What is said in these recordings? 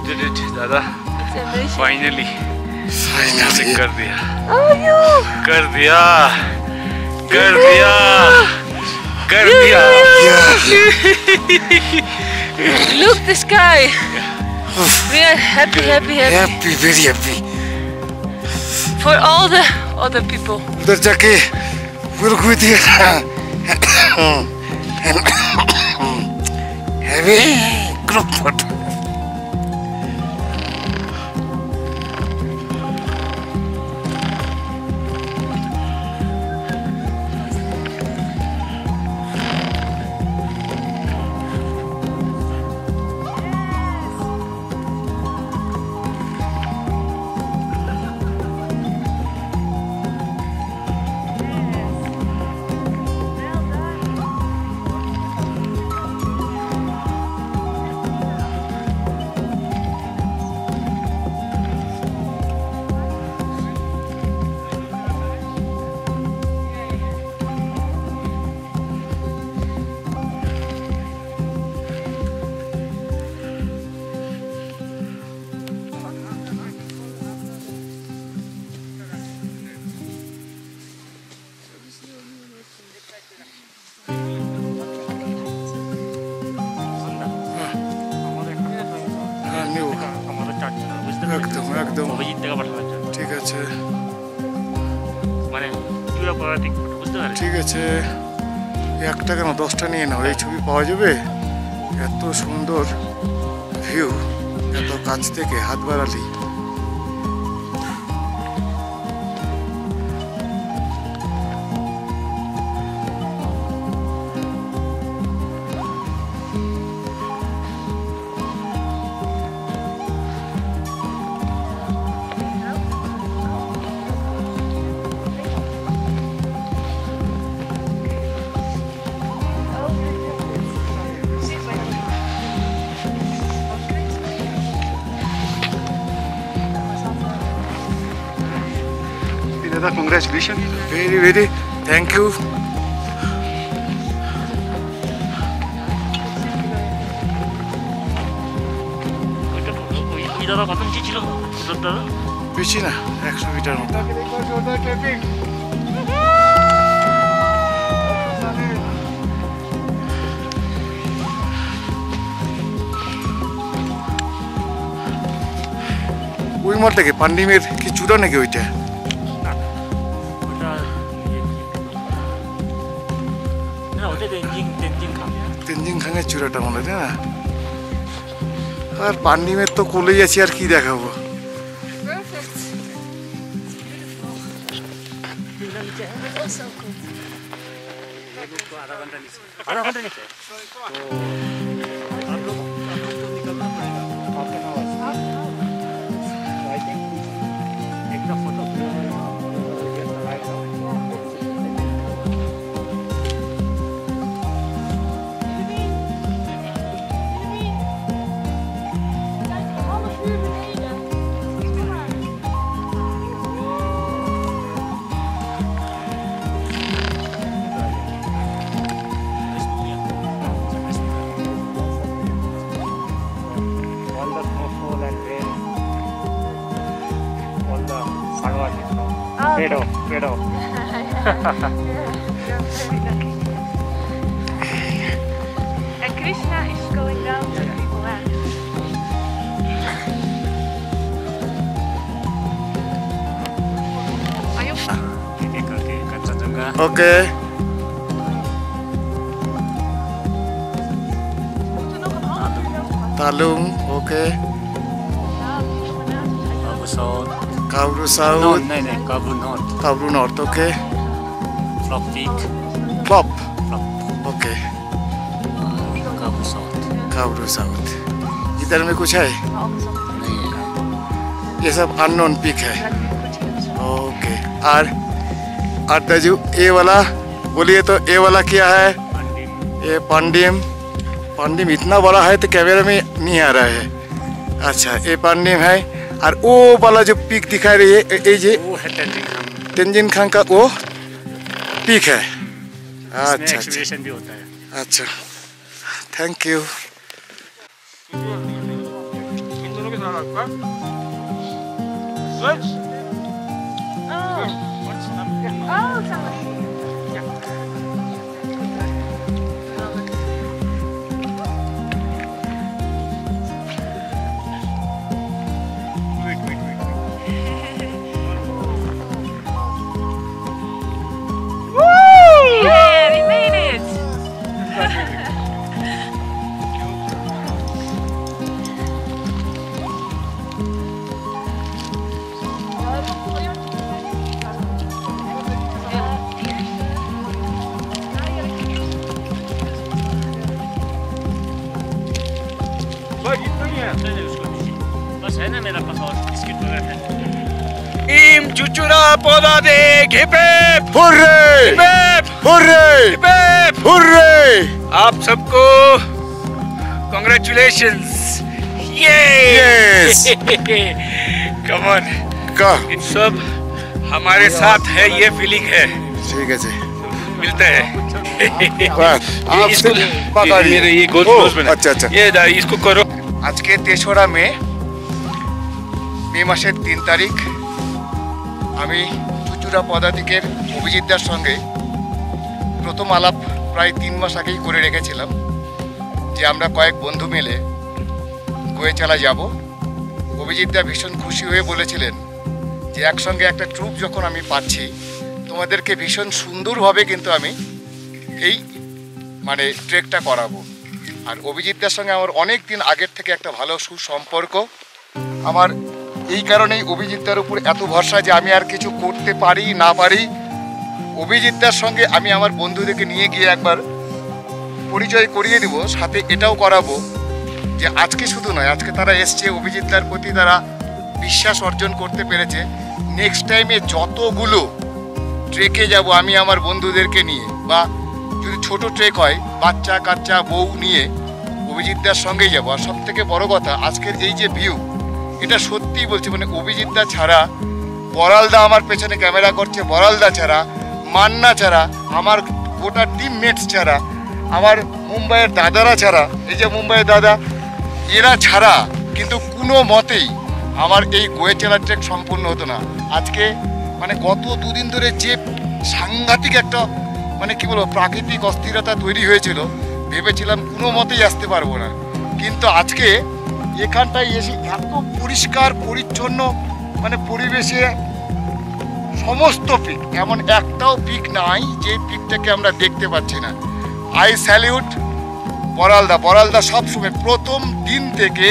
did it, दादा. Finally. कर दिया. कर दिया. कर दिया. कर दिया. Look the sky. We are happy, happy, happy. Happy, very happy. For all the other people. उधर जाके we'll go there. Have a group photo. একদম একদম ঠিক আছে মানে পুরো পড়াটি বুঝতে পারছেন ঠিক আছে 1 টাকা না 10টা নিয়ে নাও এই ছবি পাওয়া যাবে এত সুন্দর ভিউ এত কাছ থেকে হাত বাড়ালি Congratulations. Very, very. Thank you. বেশি না 100 মিটার মতো ওই মালটা কি পান্ডিমের কি চূড়া নাকি ওইটা তেনজিং খানের চূড়াটা মনে হয় না আর পান্ডিমের তো কোলেই আছি আর কি দেখাবো Pero. And Krishna is going down to people land. Okay. Talung, okay. Kabru South. No, Kabru North. Kabru North, okay. Flop Peak. Flop. Okay. Kabru South. Kabru South. इधर में कुछ है? नहीं है. ये सब अननोन पीक है. ओके. और जो ये वाला बोलिए तो ये वाला क्या है? ये पांडिम इतना बड़ा है तो कैमरे में नहीं आ रहा है. अच्छा ये पांडिम है और वो वाला जो पीक दिखा रही है ये वो है तेंजिन खान का वो पीक है. अच्छा एक्सप्लोरेशन भी होता है. अच्छा थैंक यू. इन दोनों के Yeah, we made it! बस है ना मेरा पास और बिस्किट वगैरह है टीम चुचुरा पौधा देख hip hip hurray hip hurray hip hip. Hurray आप सबको कॉन्ग्रेचुलेशंस ये Yes. कम ऑन का इन सब हमारे साथ है ये फीलिंग है ठीक है जी मिलते हैं आप इसको पकड़ लिए। मेरे ये गोल ओ, क्लोज बना अच्छा, अच्छा। ये इसको करो আজকে 3রা মে মাসের 3 তারিখ আমি চুচুড়া পদাতিকের অভিজিৎদার সঙ্গে প্রথম আলাপ প্রায় 3 মাস আগেই করে রেখেছিলাম যে আমরা কয়েক বন্ধু মিলে গোয়েচালা যাব। অভিজিৎদা ভীষণ খুশি হয়ে বলেছিলেন যে একসঙ্গে একটা ট্রুপ যখন আমি পাচ্ছি তোমাদেরকে ভীষণ সুন্দরভাবে কিন্তু আমি এই মানে ট্রেকটা করাবো। আর অভিজিৎদার সঙ্গে আমার অনেক দিন আগের থেকে একটা ভালো সুসম্পর্ক। আমার এই কারণেই অভিজিৎদার উপর এত ভরসা যে আমি আর কিছু করতে পারি না পারি অভিজিৎদার সঙ্গে আমি আমার বন্ধুদেরকে নিয়ে গিয়ে একবার পরিচয় করিয়ে দিব, সাথে এটাও করাবো যে আজকে শুধু নয়, আজকে তারা এসছে অভিজিৎদার প্রতি তারা বিশ্বাস অর্জন করতে পেরেছে। নেক্সট টাইমে যতগুলো ট্রেকে যাব আমি আমার বন্ধুদেরকে নিয়ে, বা যদি ছোট ট্রেক হয় বাচ্চা কাচ্চা বউ নিয়ে অভিজিৎদার সঙ্গেই যাবো। আর সব থেকে বড় কথা আজকের এই যে ভিউ, এটা সত্যিই বলছি মানে অভিজিৎদা ছাড়া, বড়ালদা আমার পেছনে ক্যামেরা করছে, বড়ালদা ছাড়া, মান্না ছাড়া, আমার গোটা টিমমেটস ছাড়া, আমার মুম্বাইয়ের দাদারা ছাড়া, এই যে মুম্বাইয়ের দাদা, এরা ছাড়া কিন্তু কোনো মতেই আমার এই গোয়েচালা ট্রেক সম্পূর্ণ হতো না। আজকে মানে গত দুদিন ধরে যে সাংঘাতিক একটা মানে কি বলবো প্রাকৃতিক অস্থিরতা তৈরি হয়েছিল, ভেবেছিলাম কোনো মতেই আসতে পারবো না, কিন্তু আজকে এখানটায় এসে এত পরিষ্কার পরিচ্ছন্ন মানে পরিবেশে সমস্ত পিক, এমন একটাও পিক নাই যে পিকটাকে আমরা দেখতে পাচ্ছি না। I salute বড়ালদা। বড়ালদা সবসময় প্রথম দিন থেকে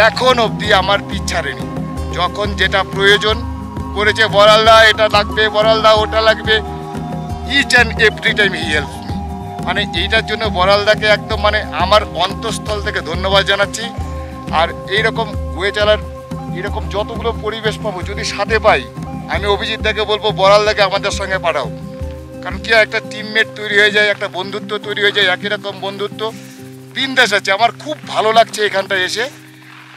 এখন অবধি আমার পিছ ছাড়েনি। যখন যেটা প্রয়োজন করেছে বড়ালদা এটা লাগবে, বড়ালদা ওটা লাগবে, each and every time he help me. মানে এইটার জন্য বড়ালদাকে একদম মানে আমার অন্তঃস্থল থেকে ধন্যবাদ জানাচ্ছি। আর এইরকম গোয়েচালার এরকম যতগুলো পরিবেশ পাবো যদি সাথে পাই, আমি অভিজিৎদাকে বলবো বড়ালদাকে আমাদের সঙ্গে পাঠাও। কারণ কি একটা টিমমেট তৈরি হয়ে যায়, একটা বন্ধুত্ব তৈরি হয়ে যায়, একই রকম বন্ধুত্ব বিন্দাস আছে। আমার খুব ভালো লাগছে এখানটায় এসে,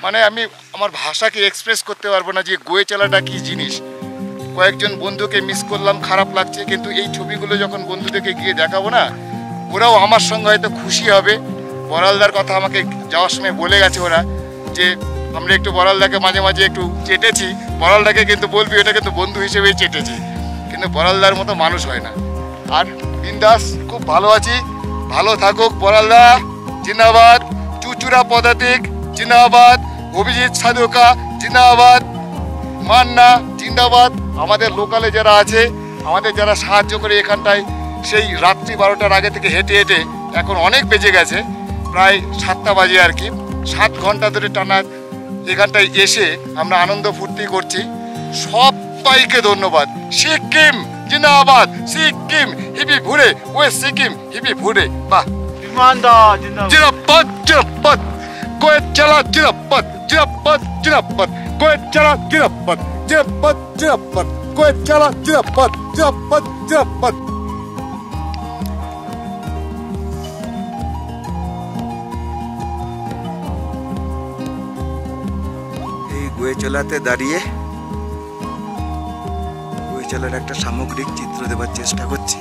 মানে আমি আমার ভাষাকে এক্সপ্রেস করতে পারবো না যে গোয়েচালাটা কী জিনিস। কয়েকজন বন্ধুকে মিস করলাম, খারাপ লাগছে, কিন্তু এই ছবিগুলো যখন বন্ধুদেরকে গিয়ে দেখাবো না, ওরাও আমার সঙ্গে হয়তো খুশি হবে। বড়ালদার কথা আমাকে যাওয়ার সময় বলে গেছে ওরা যে আমরা একটু বড়ালদাকে মাঝে মাঝে একটু চেটেছি, বড়ালদাকে কিন্তু বলবি এটা কিন্তু বন্ধু হিসেবেই চেটেছি, কিন্তু বড়ালদার মতো মানুষ হয় না। আর বিন্দাস খুব ভালো আছি, ভালো থাকুক বড়ালদা, জিন্দাবাদ। চুচুড়া পদাতিক জিন্দাবাদ, অভিজিৎ সাধুকা জিন্দাবাদ, মান্না জিন্দাবাদ। আমাদের লোকালে যারা আছে, আমাদের যারা সাহায্য করে এখানটায়, সেই রাত্রি 12টার আগে থেকে হেঁটে হেঁটে এখন অনেক বেজে গেছে, প্রায় 7টা বাজে আর কি, 7 ঘন্টা ধরে টানা এখানটায় এসে আমরা আনন্দ ফুর্তি করছি। সবাইকে ধন্যবাদ। সিকিম জিন্দাবাদ, Sikkim hip hip hooray, west Sikkim hip hip hooray. বাহ, জিন্দাবাদ জিন্দাবাদ, গোয়েচালা জিন্দাবাদ, জিন্দাবাদ জিন্দাবাদ, গোয়েচালা জিন্দাবাদ, জিন্দাবাদ জিন্দাবাদ, গোয়েচালা জিন্দাবাদ, জিন্দাবাদ জিন্দাবাদ। এই গোয়েচালাতে দাঁড়িয়ে গোয়েচালার একটা সামগ্রিক চিত্র দেবার চেষ্টা করছি।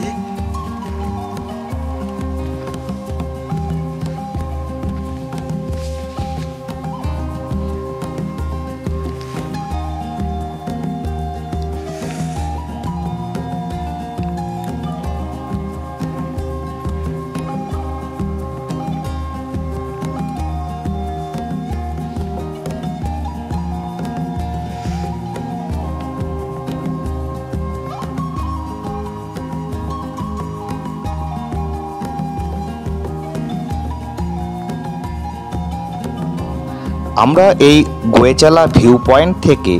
আমরা এই গোয়েচালা ভিউ পয়েন্ট থেকে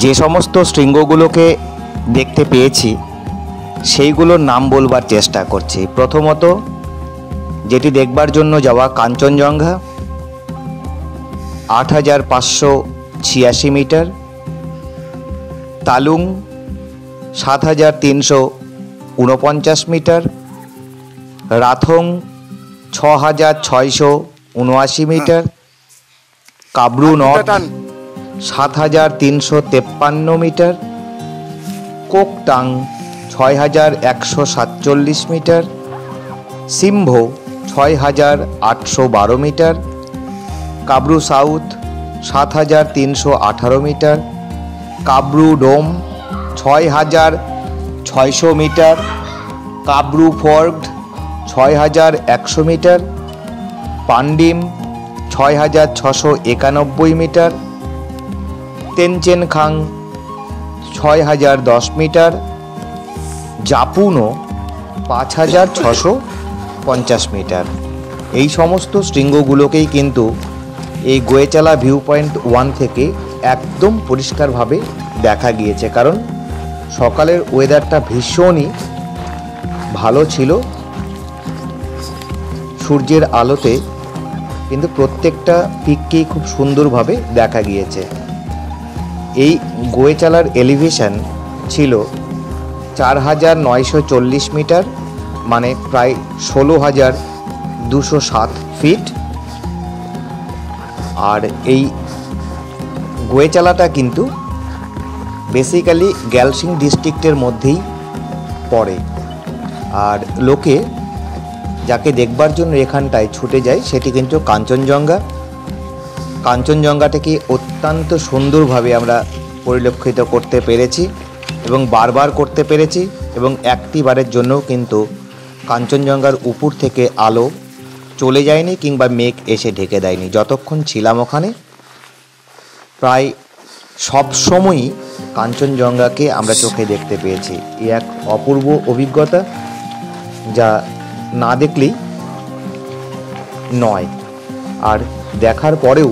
যে সমস্ত শৃঙ্গগুলোকে দেখতে পেয়েছি সেইগুলোর নাম বলবার চেষ্টা করছি। প্রথমত যেটি দেখবার জন্য যাওয়া Kanchenjunga ৮৫৮৬ metre, Talung ৭৩৪৯ metre, Rathong ৬৬৭৯ metre, Kabru north ৭৩৫৩ metre, Koktang ৬১৪৭ metre, Simvo ৬৮১২ metre, Kabru south ৭৩১৮ metre, Kabru dome ৬৬০০ metre, Kabru ford ৬১০০ metre, Pandim ৬৬৯১ metre, Tenchenkhang ৬০১০ metre, Jopuno ৫৬৫০ metre. এই সমস্ত শৃঙ্গগুলোকেই কিন্তু এই গোয়েচালা ভিউ পয়েন্ট 1 থেকে একদম পরিষ্কারভাবে দেখা গিয়েছে, কারণ সকালের ওয়েদারটা ভীষণই ভালো ছিল। সূর্যের আলোতে কিন্তু প্রত্যেকটা পিককেই খুব সুন্দরভাবে দেখা গিয়েছে। এই গোয়েচালার এলিভেশন ছিল ৪৯৪০ মিটার, মানে প্রায় ১৬,২০৭ ফিট। আর এই গোয়েচালাটা কিন্তু বেসিক্যালি গ্যালসিং ডিস্ট্রিক্টের মধ্যেই পড়ে। আর লোকে যাকে দেখবার জন্য এখানটায় ছুটে যায় সেটি কিন্তু কাঞ্চনজঙ্ঘা। কাঞ্চনজঙ্ঘাটাকে অত্যন্ত সুন্দরভাবে আমরা পরিলক্ষিত করতে পেরেছি এবং বারবার করতে পেরেছি, এবং একটি বারের জন্যও কিন্তু কাঞ্চনজঙ্ঘার উপর থেকে আলো চলে যায়নি কিংবা মেঘ এসে ঢেকে দেয়নি। যতক্ষণ ছিলাম ওখানে প্রায় সব সময়ই কাঞ্চনজঙ্ঘাকে আমরা চোখে দেখতে পেয়েছি। এই এক অপূর্ব অভিজ্ঞতা, যা না দেখলেই নয়। আর দেখার পরেও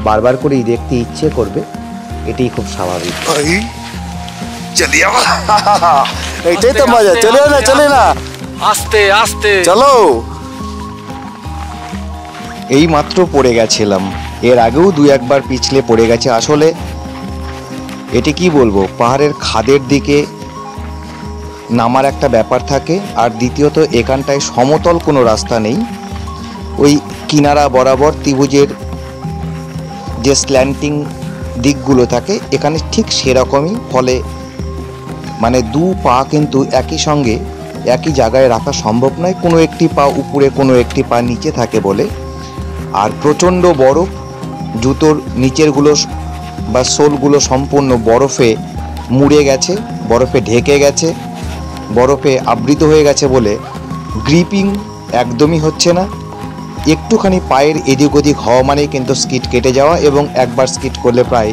বারবার করেই দেখতে ইচ্ছে করবে, এটাই খুব স্বাভাবিক। এইটাই তো মজা। চলে না, চলে না, আস্তে আস্তে চলো। এই মাত্র পড়ে গেছিলাম, এর আগেও দু একবার পিছলে পড়ে গেছে। আসলে এটি কি বলবো, পাহাড়ের খাদের দিকে নামার একটা ব্যাপার থাকে, আর দ্বিতীয়ত এখানটায় সমতল কোনো রাস্তা নেই। ওই কিনারা বরাবর ত্রিভুজের যে স্ল্যান্টিং দিকগুলো থাকে এখানে ঠিক সেরকমই, ফলে মানে দু পা কিন্তু একই সঙ্গে একই জায়গায় রাখা সম্ভব নয়, কোনো একটি পা উপরে কোনো একটি পা নিচে থাকে বলে। আর প্রচণ্ড বরফ, জুতোর নিচেরগুলো বা সোলগুলো সম্পূর্ণ বরফে মুড়ে গেছে, বরফে ঢেকে গেছে, বরফে আবৃত হয়ে গেছে বলে গ্রিপিং একদমই হচ্ছে না। একটুখানি পায়ের এদিক ওদিক হওয়া মানেই কিন্তু স্কিট কেটে যাওয়া, এবং একবার স্কিট করলে প্রায়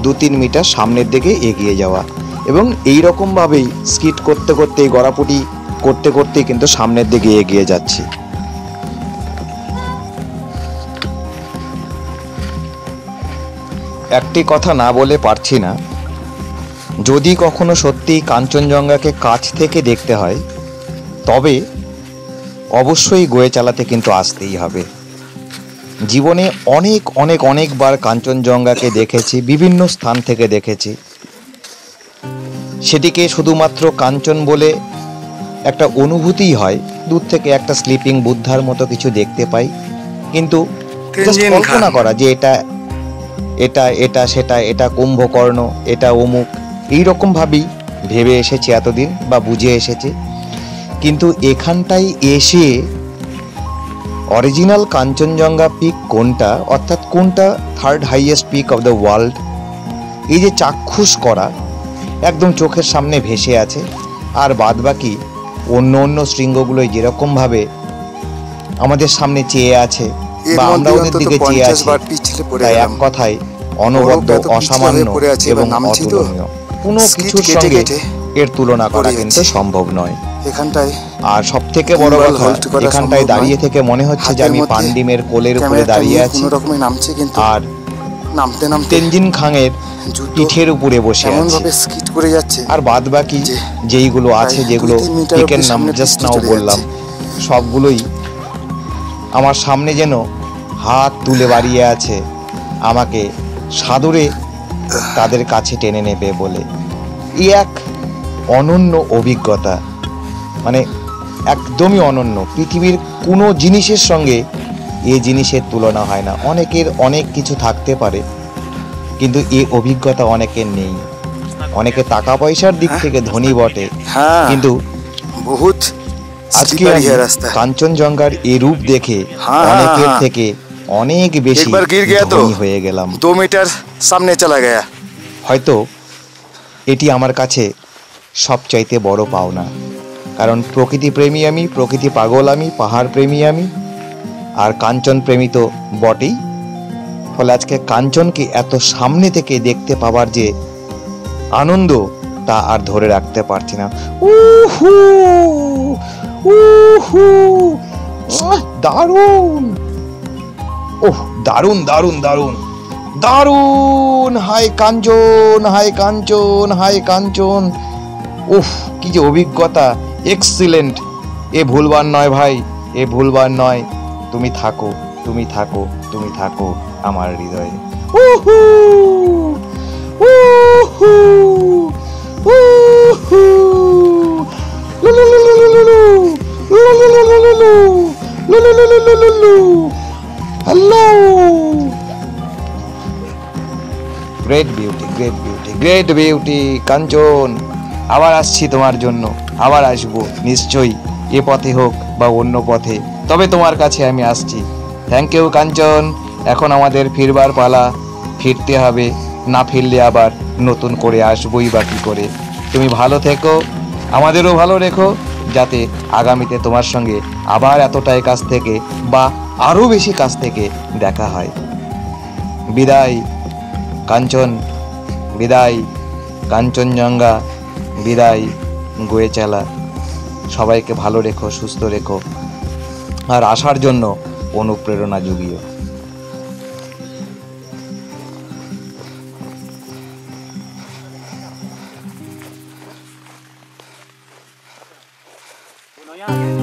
2-3 মিটার সামনের দিকে এগিয়ে যাওয়া। এবং এই রকমভাবেই স্কিট করতে করতে, গড়াপটি করতে করতে কিন্তু সামনের দিকে এগিয়ে যাচ্ছি। একটি কথা না বলে পারছি না, যদি কখনো সত্যি কাঞ্চনজঙ্ঘাকে কাছ থেকে দেখতে হয় তবে অবশ্যই গোয়েচালাতে কিন্তু আসতেই হবে। জীবনে অনেক অনেক অনেকবার কাঞ্চনজঙ্ঘাকে দেখেছি, বিভিন্ন স্থান থেকে দেখেছি। সেটিকে শুধুমাত্র কাঞ্চন বলে একটা অনুভূতিই হয়, দূর থেকে একটা স্লিপিং বুদ্ধার মতো কিছু দেখতে পাই, কিন্তু কল্পনা করা যে এটা এটা এটা সেটা, এটা কুম্ভকর্ণ, এটা অমুক, এইরকমভাবেই ভেবে এসেছি এতদিন বা বুঝে এসেছি। কিন্তু এখানটায় এসে অরিজিনাল কাঞ্চনজঙ্ঘা পিক কোনটা, অর্থাৎ কোনটা third highest peak of the world, এই যে চাক্ষুষ করা একদম চোখের সামনে ভেসে আছে। আর বাদবাকি অন্য অন্য শৃঙ্গগুলোই যেরকমভাবে আমাদের সামনে চেয়ে আছে বা আমরা ওদের দিকে চেয়ে আছি, তাই এক কথায় অনবদ্য, অসামান্য এবং অতুলনীয়। কোনো কিছুর সঙ্গে এর তুলনা করা কিন্তু সম্ভব নয়। এখানটায় আর সব থেকে বড় Gimbal কথা hold করা এখানটায় সম্ভব দাঁড়িয়ে নয়। থেকে মনে হচ্ছে যে হাতের আমি মধ্যে পান্ডিমের কোলের উপরে ক্যামেরাটা দাঁড়িয়ে নিয়ে আছি কোনো রকমে নামছে, কিন্তু আর নামতে নামতে তেনজিন খানের জুতো পিঠের উপরে বসে এমন আছে। ভাবে স্কিট করে যাচ্ছে আর বাদ বাকি যে যেইগুলো আছে প্রায় যেগুলো 2-3 মিটার পিকের অবধি নাম সামনে জাস্ট বৃষ্টি নাও চলে বললাম, সবগুলোই আমার সামনে যেন হাত তুলে বাড়িয়ে আছে আমাকে সাদরে তাদের কাছে টেনে নেবে বলে। এই এক অনন্য অভিজ্ঞতা, মানে একদমই অনন্য। পৃথিবীর কোনো জিনিসের সঙ্গে এই জিনিসের তুলনা হয় না। অনেকের অনেক কিছু থাকতে পারে, কিন্তু এই অভিজ্ঞতা অনেকের নেই। অনেকে টাকা পয়সার দিক থেকে ধনী বটে, হ্যাঁ কিন্তু বহুত আজকে slippery আমি है रास्ता। কাঞ্চনজঙ্ঘার এই রূপ দেখে হ্যাঁ, অনেকের হ্যাঁ। থেকে অনেক বেশি एक बार गिर गया तो ধনী হয়ে গেলাম। 2 मीटर सामने चला गया। হয়তো এটি আমার কাছে সবচাইতে বড় পাওনা, কারণ প্রকৃতি প্রেমী আমি, প্রকৃতি পাগল আমি, পাহাড় প্রেমী আমি, আর কাঞ্চন প্রেমী তো বটেই। ফলে আজকে কাঞ্চনকে এত সামনে থেকে দেখতে পাওয়ার যে আনন্দ তা আর ধরে রাখতে পারছি না। উহু উহু দারুণ, ওহ দারুণ দারুণ দারুণ দারুণ। হাই কাঞ্চন, হাই কাঞ্চন, হাই কাঞ্চন। উফ কি যে অভিজ্ঞতা, এক্সিলেন্ট। এ ভুলবার নয় ভাই, এ ভুলবার নয়। তুমি থাকো, তুমি থাকো, তুমি থাকো আমার হৃদয়ে। উহু উহু উহু লুলুলুলুলুলু লুলুলুলুলুলু লুলুলুলুলুলু। Hello. Great beauty, great beauty, great beauty Kanchan. আবার আসছি তোমার জন্য, আবার আসবো নিশ্চয়ই, এ পথে হোক বা অন্য পথে, তবে তোমার কাছে আমি আসছি। থ্যাংক ইউ কাঞ্চন। এখন আমাদের ফিরবার পালা, ফিরতে হবে, না ফিরলে আবার নতুন করে আসবোই বা কী করে। তুমি ভালো থেকো, আমাদেরও ভালো রেখো, যাতে আগামীতে তোমার সঙ্গে আবার এতটাই কাছ থেকে বা আরও বেশি কাছ থেকে দেখা হয়। বিদায় কাঞ্চন, বিদায় কাঞ্চনজঙ্ঘা, বিদায় গোয়েচালা। সবাইকে ভালো রেখো, সুস্থ রেখো, আর আসার জন্য অনুপ্রেরণা জুগিও। No, ya.